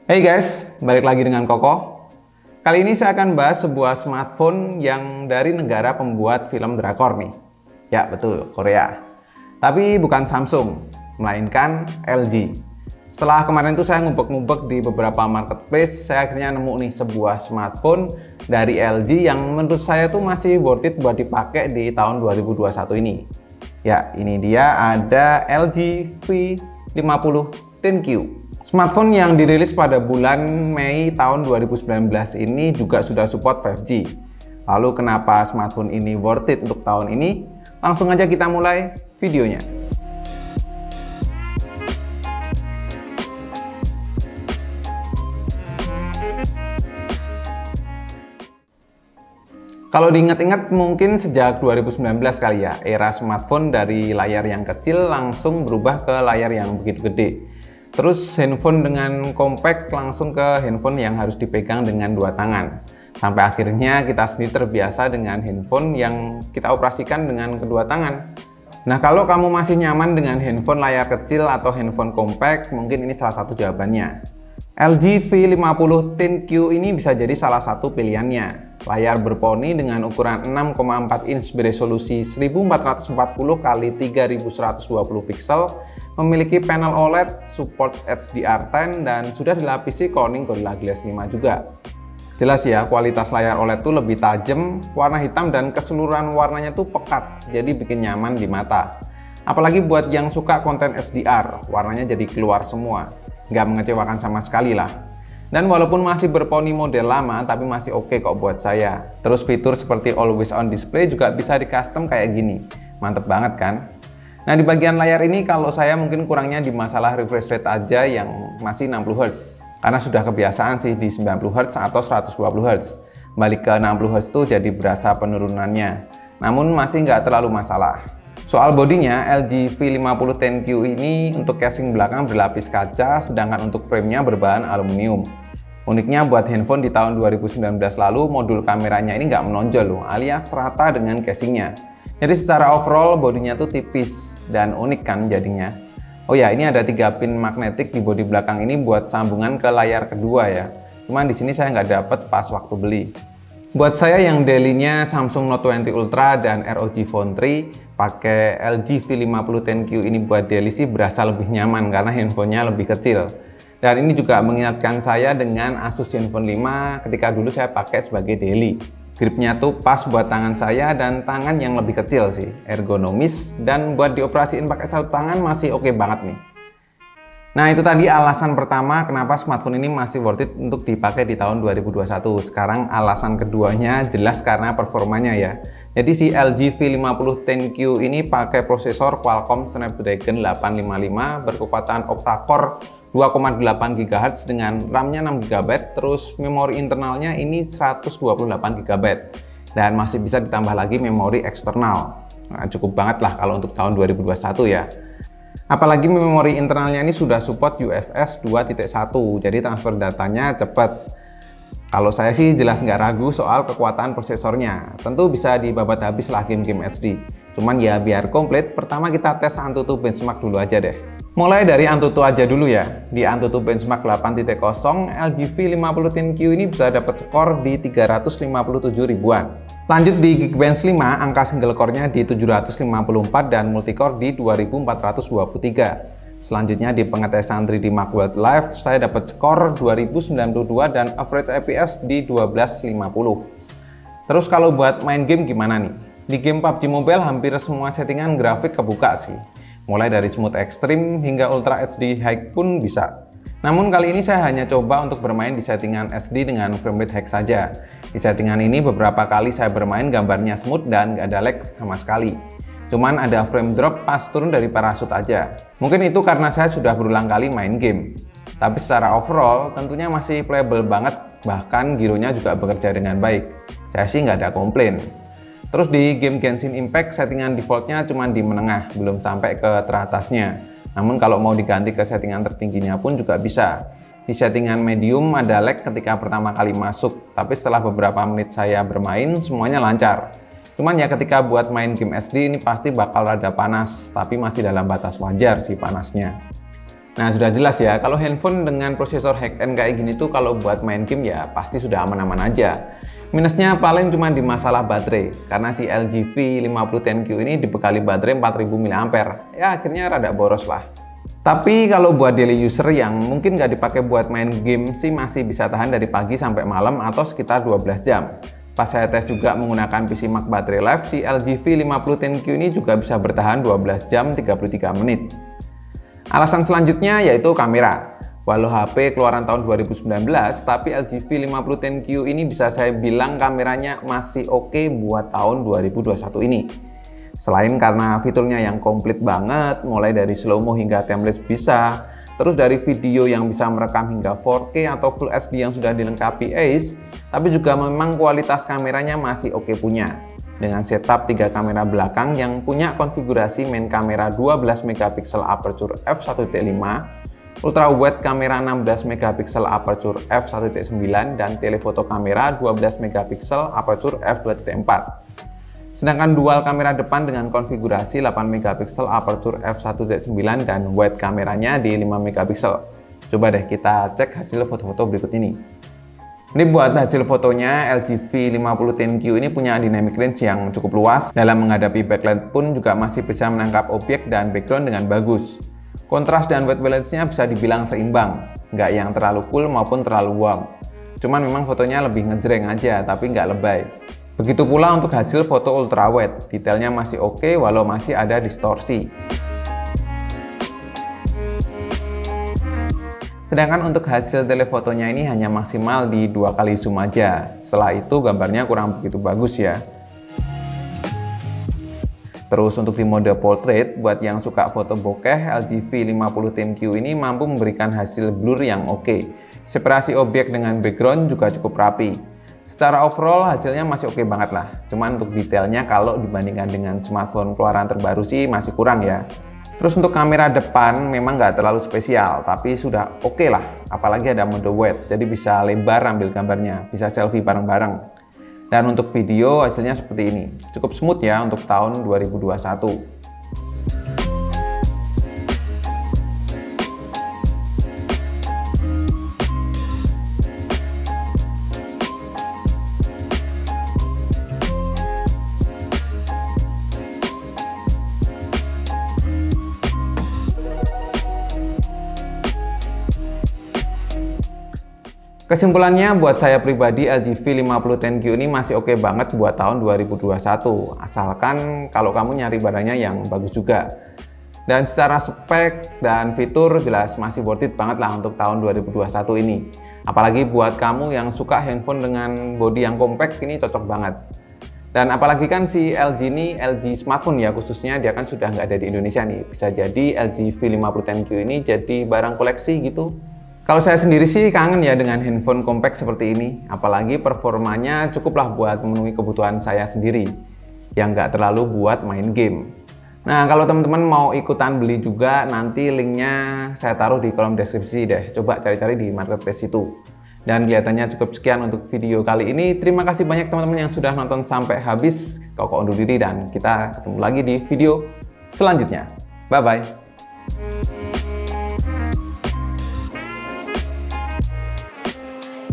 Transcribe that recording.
Hey guys, balik lagi dengan Koko. Kali ini saya akan bahas sebuah smartphone yang dari negara pembuat film drakor nih. Ya betul, Korea. Tapi bukan Samsung, melainkan LG. Setelah kemarin tuh saya ngubek-ngubek di beberapa marketplace, saya akhirnya nemu nih sebuah smartphone dari LG yang menurut saya tuh masih worth it buat dipakai di tahun 2021 ini. Ya, ini dia ada LG V50 10Q. Smartphone yang dirilis pada bulan Mei tahun 2019 ini juga sudah support 5G. Lalu kenapa smartphone ini worth it untuk tahun ini? Langsung aja kita mulai videonya. Kalau diingat-ingat mungkin sejak 2019 kali ya, era smartphone dari layar yang kecil langsung berubah ke layar yang begitu gede. Terus handphone dengan compact langsung ke handphone yang harus dipegang dengan dua tangan. Sampai akhirnya kita sendiri terbiasa dengan handphone yang kita operasikan dengan kedua tangan. Nah, kalau kamu masih nyaman dengan handphone layar kecil atau handphone compact, mungkin ini salah satu jawabannya. LG V50 10Q ini bisa jadi salah satu pilihannya. Layar berponi dengan ukuran 6,4 inch beresolusi 1440 x 3120 pixel, memiliki panel OLED, support HDR10, dan sudah dilapisi Corning Gorilla Glass 5 juga. Jelas ya, kualitas layar OLED tuh lebih tajam, warna hitam dan keseluruhan warnanya tuh pekat, jadi bikin nyaman di mata. Apalagi buat yang suka konten HDR, warnanya jadi keluar semua. Nggak mengecewakan sama sekali lah. Dan walaupun masih berponi model lama, tapi masih oke kok buat saya. Terus fitur seperti always on display juga bisa di custom kayak gini. Mantep banget kan? Nah, di bagian layar ini kalau saya mungkin kurangnya di masalah refresh rate aja yang masih 60 Hz. Karena sudah kebiasaan sih di 90 Hz atau 120 Hz. Balik ke 60 Hz tuh jadi berasa penurunannya. Namun masih nggak terlalu masalah. Soal bodinya, LG V50 10Q ini untuk casing belakang berlapis kaca, sedangkan untuk framenya berbahan aluminium. Uniknya buat handphone di tahun 2019 lalu, modul kameranya ini nggak menonjol loh, alias rata dengan casingnya. Jadi secara overall bodinya tuh tipis dan unik kan jadinya. Oh ya, ini ada 3 pin magnetik di bodi belakang ini buat sambungan ke layar kedua ya. Cuman di sini saya nggak dapet pas waktu beli. Buat saya yang daily-nya Samsung Note 20 Ultra dan ROG Phone 3, pakai LG V50 10Q ini buat daily sih berasa lebih nyaman karena handphonenya lebih kecil. Dan ini juga mengingatkan saya dengan Asus Zenfone 5 ketika dulu saya pakai sebagai daily. Gripnya tuh pas buat tangan saya dan tangan yang lebih kecil sih, ergonomis, dan buat dioperasiin pakai satu tangan masih oke banget nih. Nah, itu tadi alasan pertama kenapa smartphone ini masih worth it untuk dipakai di tahun 2021. Sekarang alasan keduanya jelas karena performanya ya. Jadi si LG V50 10Q ini pakai prosesor Qualcomm Snapdragon 855 berkekuatan octa-core 2,8 GHz dengan RAM-nya 6 GB, terus memori internalnya ini 128 GB. Dan masih bisa ditambah lagi memori eksternal. Nah, cukup banget lah kalau untuk tahun 2021 ya. Apalagi memori internalnya ini sudah support UFS 2.1, jadi transfer datanya cepat. Kalau saya sih jelas nggak ragu soal kekuatan prosesornya. Tentu bisa dibabat habis lah game-game HD. Cuman ya biar komplit, pertama kita tes Antutu benchmark dulu aja deh. Mulai dari Antutu aja dulu ya. Di Antutu benchmark 8.0, LG V50 10Q ini bisa dapat skor di 357 ribuan. Lanjut di Geekbench 5, angka single core-nya di 754 dan multicore di 2423. Selanjutnya di pengetesan 3D Mark Wildlife, saya dapat skor 2092 dan average FPS di 1250. Terus kalau buat main game gimana nih? Di game PUBG Mobile hampir semua settingan grafik kebuka sih. Mulai dari smooth extreme hingga ultra HD high pun bisa. Namun kali ini saya hanya coba untuk bermain di settingan SD dengan frame rate high saja. Di settingan ini beberapa kali saya bermain gambarnya smooth dan gak ada lag sama sekali. Cuman ada frame drop pas turun dari parasut aja. Mungkin itu karena saya sudah berulang kali main game. Tapi secara overall tentunya masih playable banget, bahkan gironya juga bekerja dengan baik. Saya sih nggak ada komplain. Terus di game Genshin Impact settingan defaultnya cuma di menengah, belum sampai ke teratasnya. Namun kalau mau diganti ke settingan tertingginya pun juga bisa. Di settingan medium ada lag ketika pertama kali masuk, tapi setelah beberapa menit saya bermain semuanya lancar. Cuman ya ketika buat main game SD ini pasti bakal rada panas, tapi masih dalam batas wajar sih panasnya. Nah, sudah jelas ya, kalau handphone dengan prosesor high-end kayak gini tuh kalau buat main game ya pasti sudah aman-aman aja. Minusnya paling cuma di masalah baterai, karena si LG V50 10Q ini dibekali baterai 4000 mAh. Ya akhirnya rada boros lah. Tapi kalau buat daily user yang mungkin nggak dipakai buat main game sih masih bisa tahan dari pagi sampai malam atau sekitar 12 jam. Pas saya tes juga menggunakan PC Mark Battery Life, si LG V50 10Q ini juga bisa bertahan 12 jam 33 menit. Alasan selanjutnya yaitu kamera. Walau HP keluaran tahun 2019, tapi LG V50 10Q ini bisa saya bilang kameranya masih oke buat tahun 2021 ini. Selain karena fiturnya yang komplit banget, mulai dari slow-mo hingga timelapse bisa, terus dari video yang bisa merekam hingga 4K atau Full HD yang sudah dilengkapi ACE, tapi juga memang kualitas kameranya masih oke punya. Dengan setup 3 kamera belakang yang punya konfigurasi main kamera 12 MP aperture f1.5, ultra wide kamera 16 MP aperture f1.9 dan telephoto kamera 12 MP aperture f2.4. Sedangkan dual kamera depan dengan konfigurasi 8 MP aperture f1.9 dan wide kameranya di 5 MP. Coba deh kita cek hasil foto-foto berikut ini. Ini buat hasil fotonya, LG V50 10Q ini punya dynamic range yang cukup luas. Dalam menghadapi backlight pun juga masih bisa menangkap objek dan background dengan bagus. Kontras dan white balance-nya bisa dibilang seimbang, nggak yang terlalu cool maupun terlalu warm. Cuman memang fotonya lebih ngejreng aja, tapi nggak lebay. Begitu pula untuk hasil foto ultra wide, detailnya masih oke walau masih ada distorsi. Sedangkan untuk hasil telefotonya ini hanya maksimal di 2 kali zoom aja. Setelah itu gambarnya kurang begitu bagus ya. Terus untuk di mode portrait, buat yang suka foto bokeh, LG V50 10Q ini mampu memberikan hasil blur yang oke. Separasi objek dengan background juga cukup rapi. Secara overall hasilnya masih oke banget lah. Cuman untuk detailnya kalau dibandingkan dengan smartphone keluaran terbaru sih masih kurang ya. Terus untuk kamera depan memang nggak terlalu spesial, tapi sudah oke lah. Apalagi ada mode wide, jadi bisa lebar ambil gambarnya, bisa selfie bareng-bareng. Dan untuk video hasilnya seperti ini. Cukup smooth ya untuk tahun 2021. Kesimpulannya buat saya pribadi LG V50 10Q ini masih oke banget buat tahun 2021, asalkan kalau kamu nyari barangnya yang bagus juga. Dan secara spek dan fitur jelas masih worth it banget lah untuk tahun 2021 ini. Apalagi buat kamu yang suka handphone dengan bodi yang compact ini cocok banget. Dan apalagi kan si LG ini, LG smartphone ya khususnya, dia kan sudah nggak ada di Indonesia nih. Bisa jadi LG V50 10Q ini jadi barang koleksi gitu. Kalau saya sendiri sih kangen ya dengan handphone compact seperti ini, apalagi performanya cukuplah buat memenuhi kebutuhan saya sendiri, yang nggak terlalu buat main game. Nah, kalau teman-teman mau ikutan beli juga, nanti linknya saya taruh di kolom deskripsi deh, coba cari-cari di marketplace itu. Dan kelihatannya cukup sekian untuk video kali ini. Terima kasih banyak teman-teman yang sudah nonton sampai habis. Koko undur diri dan kita ketemu lagi di video selanjutnya. Bye-bye.